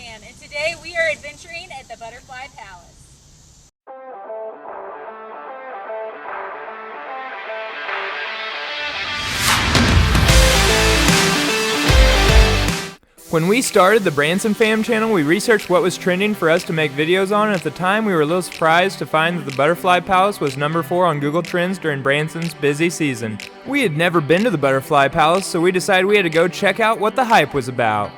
Diane, and today we are adventuring at the Butterfly Palace. When we started the Branson Fam channel, we researched what was trending for us to make videos on, and at the time we were a little surprised to find that the Butterfly Palace was number 4 on Google Trends during Branson's busy season. We had never been to the Butterfly Palace, so we decided we had to go check out what the hype was about.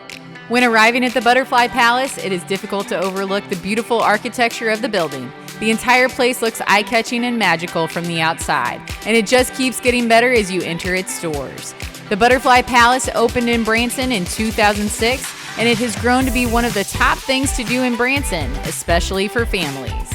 When arriving at the Butterfly Palace, it is difficult to overlook the beautiful architecture of the building. The entire place looks eye-catching and magical from the outside, and it just keeps getting better as you enter its doors. The Butterfly Palace opened in Branson in 2006, and it has grown to be one of the top things to do in Branson, especially for families.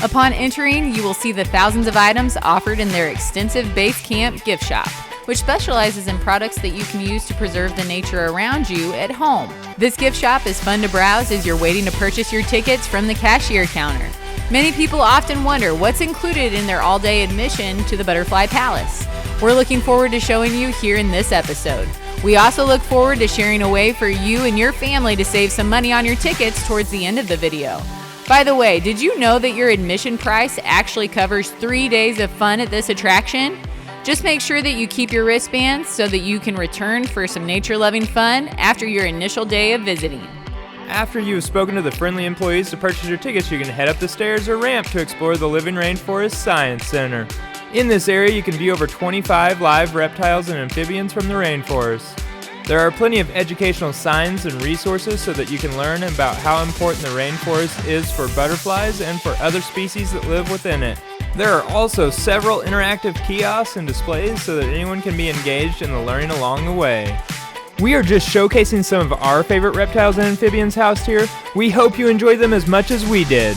Upon entering, you will see the thousands of items offered in their extensive base camp gift shop, which specializes in products that you can use to preserve the nature around you at home. This gift shop is fun to browse as you're waiting to purchase your tickets from the cashier counter. Many people often wonder what's included in their all-day admission to the Butterfly Palace. We're looking forward to showing you here in this episode. We also look forward to sharing a way for you and your family to save some money on your tickets towards the end of the video. By the way, did you know that your admission price actually covers 3 days of fun at this attraction? Just make sure that you keep your wristbands so that you can return for some nature-loving fun after your initial day of visiting. After you have spoken to the friendly employees to purchase your tickets, you can head up the stairs or ramp to explore the Living Rainforest Science Center. In this area, you can view over 25 live reptiles and amphibians from the rainforest. There are plenty of educational signs and resources so that you can learn about how important the rainforest is for butterflies and for other species that live within it. There are also several interactive kiosks and displays so that anyone can be engaged in the learning along the way. We are just showcasing some of our favorite reptiles and amphibians housed here. We hope you enjoyed them as much as we did.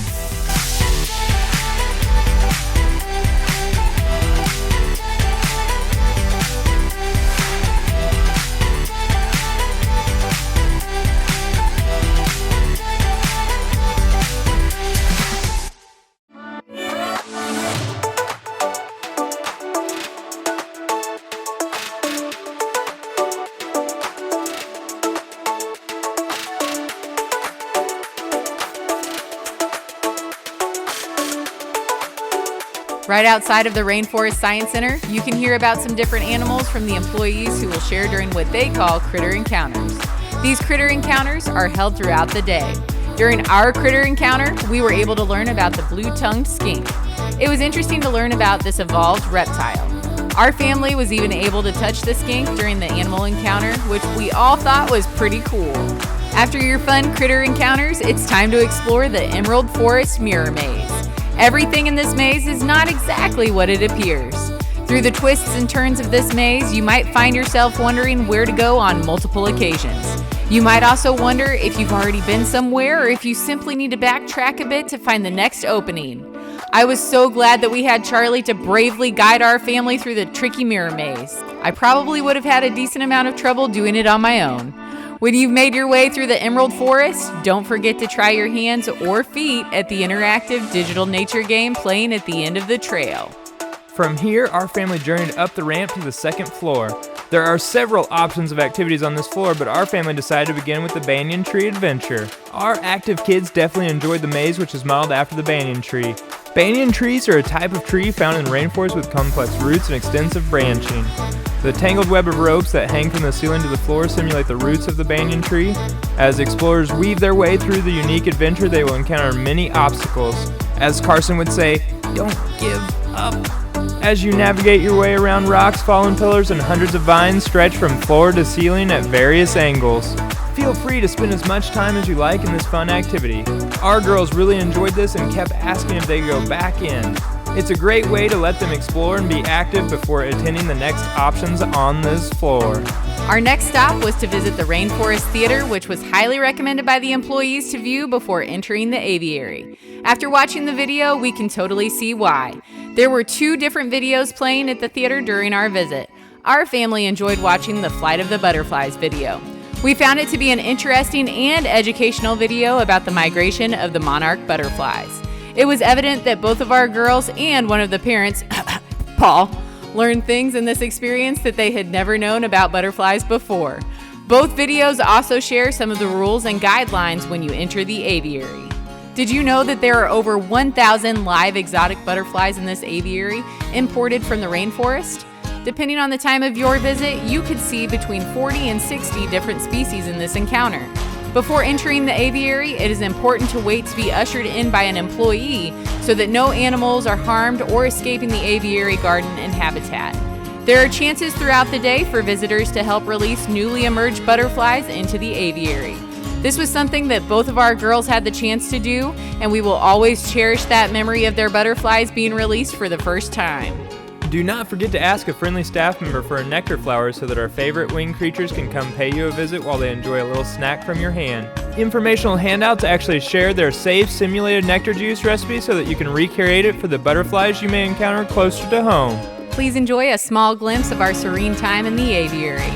Right outside of the Rainforest Science Center, you can hear about some different animals from the employees who will share during what they call critter encounters. These critter encounters are held throughout the day. During our critter encounter, we were able to learn about the blue-tongued skink. It was interesting to learn about this evolved reptile. Our family was even able to touch the skink during the animal encounter, which we all thought was pretty cool. After your fun critter encounters, it's time to explore the Emerald Forest Mirror Maze. Everything in this maze is not exactly what it appears. Through the twists and turns of this maze, you might find yourself wondering where to go on multiple occasions. You might also wonder if you've already been somewhere or if you simply need to backtrack a bit to find the next opening. I was so glad that we had Charlie to bravely guide our family through the tricky mirror maze. I probably would have had a decent amount of trouble doing it on my own. When you've made your way through the Emerald Forest, don't forget to try your hands or feet at the interactive digital nature game playing at the end of the trail. From here, our family journeyed up the ramp to the second floor. There are several options of activities on this floor, but our family decided to begin with the Banyan tree adventure. Our active kids definitely enjoyed the maze, which is modeled after the banyan tree. Banyan trees are a type of tree found in rainforests with complex roots and extensive branching. The tangled web of ropes that hang from the ceiling to the floor simulate the roots of the banyan tree. As explorers weave their way through the unique adventure, they will encounter many obstacles. As Carson would say, "Don't give up." As you navigate your way around rocks, fallen pillars, and hundreds of vines stretch from floor to ceiling at various angles. Feel free to spend as much time as you like in this fun activity. Our girls really enjoyed this and kept asking if they could go back in. It's a great way to let them explore and be active before attending the next options on this floor. Our next stop was to visit the Rainforest Theater, which was highly recommended by the employees to view before entering the Aviary. After watching the video, we can totally see why. There were 2 different videos playing at the theater during our visit. Our family enjoyed watching the Flight of the Butterflies video. We found it to be an interesting and educational video about the migration of the monarch butterflies. It was evident that both of our girls and one of the parents, Paul, learned things in this experience that they had never known about butterflies before. Both videos also share some of the rules and guidelines when you enter the aviary. Did you know that there are over 1,000 live exotic butterflies in this aviary imported from the rainforest? Depending on the time of your visit, you could see between 40 and 60 different species in this encounter. Before entering the aviary, it is important to wait to be ushered in by an employee so that no animals are harmed or escaping the aviary garden and habitat. There are chances throughout the day for visitors to help release newly emerged butterflies into the aviary. This was something that both of our girls had the chance to do, and we will always cherish that memory of their butterflies being released for the first time. Do not forget to ask a friendly staff member for a nectar flower so that our favorite winged creatures can come pay you a visit while they enjoy a little snack from your hand. Informational handouts actually share their safe simulated nectar juice recipe so that you can recreate it for the butterflies you may encounter closer to home. Please enjoy a small glimpse of our serene time in the aviary.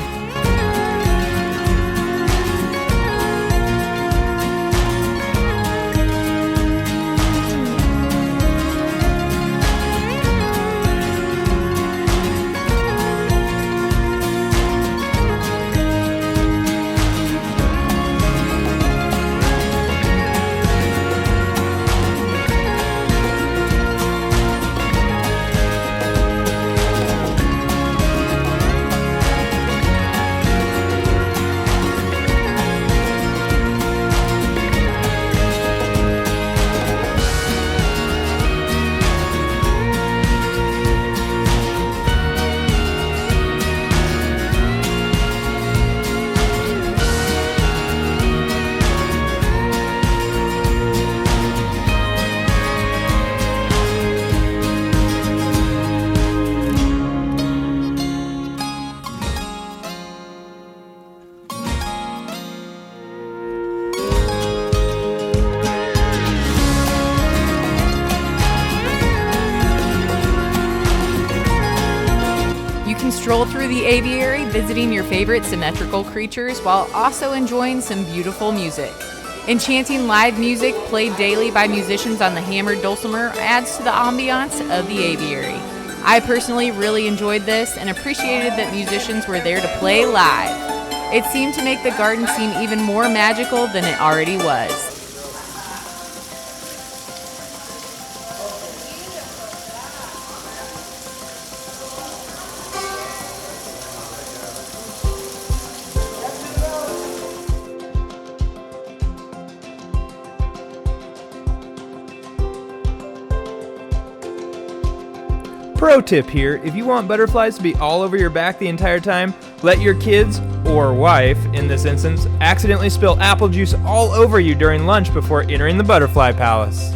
Stroll through the aviary, visiting your favorite symmetrical creatures while also enjoying some beautiful music. Enchanting live music played daily by musicians on the hammered dulcimer adds to the ambiance of the aviary. I personally really enjoyed this and appreciated that musicians were there to play live. It seemed to make the garden seem even more magical than it already was. Pro tip here, if you want butterflies to be all over your back the entire time, let your kids, or wife in this instance, accidentally spill apple juice all over you during lunch before entering the butterfly palace.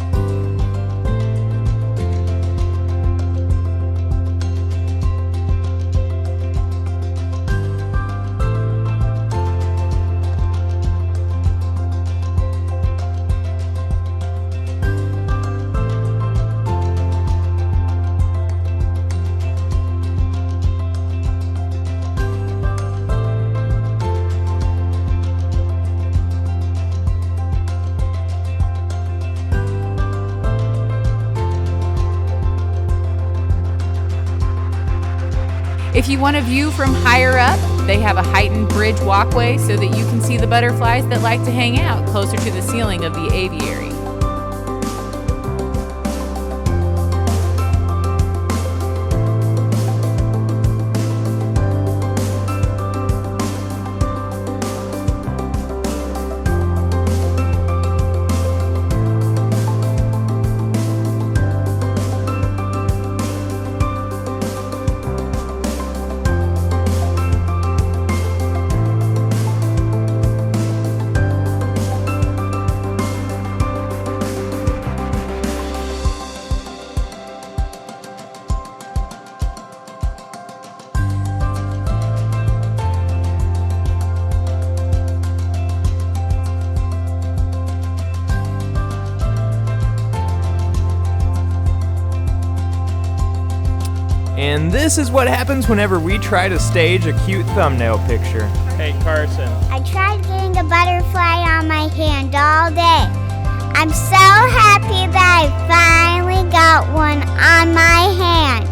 If you want a view from higher up, they have a heightened bridge walkway so that you can see the butterflies that like to hang out closer to the ceiling of the aviary. And this is what happens whenever we try to stage a cute thumbnail picture. Hey Carson. I tried getting a butterfly on my hand all day. I'm so happy that I finally got one on my hand.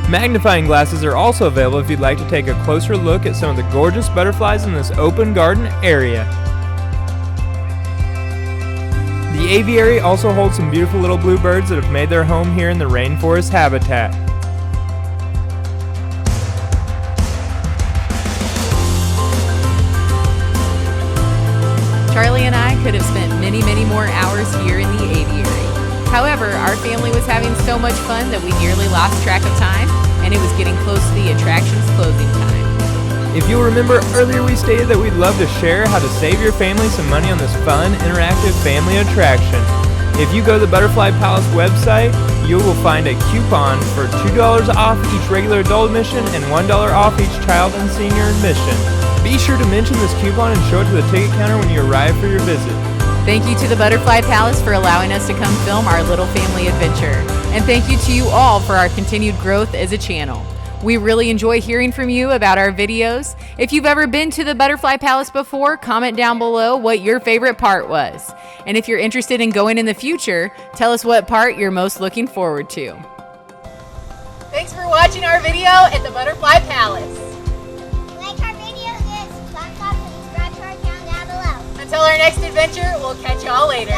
Magnifying glasses are also available if you'd like to take a closer look at some of the gorgeous butterflies in this open garden area. The aviary also holds some beautiful little bluebirds that have made their home here in the rainforest habitat. Charlie and I could have spent many more hours here in the aviary. However, our family was having so much fun that we nearly lost track of time, and it was getting close to the attraction's closing time. If you'll remember, earlier we stated that we'd love to share how to save your family some money on this fun, interactive family attraction. If you go to the Butterfly Palace website, you will find a coupon for $2 off each regular adult admission and $1 off each child and senior admission. Be sure to mention this coupon and show it to the ticket counter when you arrive for your visit. Thank you to the Butterfly Palace for allowing us to come film our little family adventure. And thank you to you all for our continued growth as a channel. We really enjoy hearing from you about our videos. If you've ever been to the Butterfly Palace before, comment down below what your favorite part was. And if you're interested in going in the future, tell us what part you're most looking forward to. Thanks for watching our video at the Butterfly Palace. Like our videos, thumbs up and subscribe to our channel down below. Until our next adventure, we'll catch y'all later.